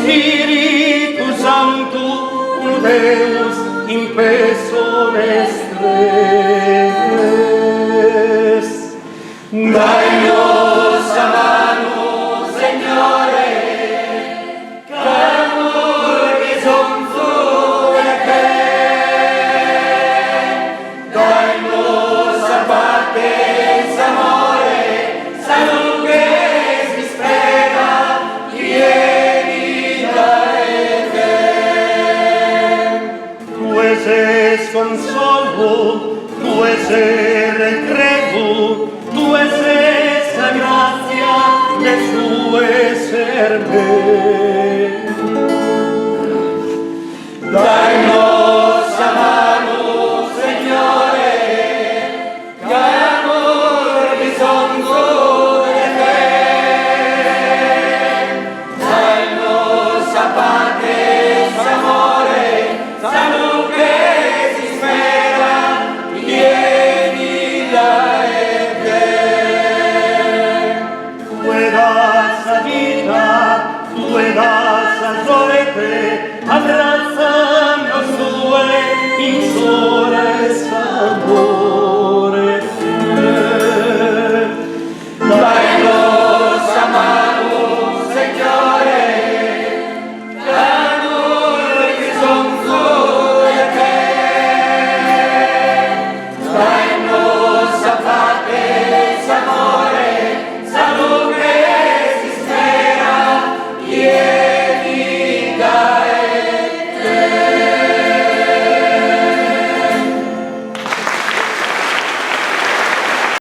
Spiritus Sancto, unu Deus in persones tres. Dai-nos a mano, Señore, qu'amor bisonzo de te. Dai-nos a pates amore, saluges mispera, vieni tu es consolo, tu es recreo, tu es la gracia de su serme. Dai-nos a mano, Señore, que amor bisonzo de te. Dai-nos a pates amore, salud que si espera, vieni la tu eras la vida, tu eras la sorte, abrazarnos tu in sole amor.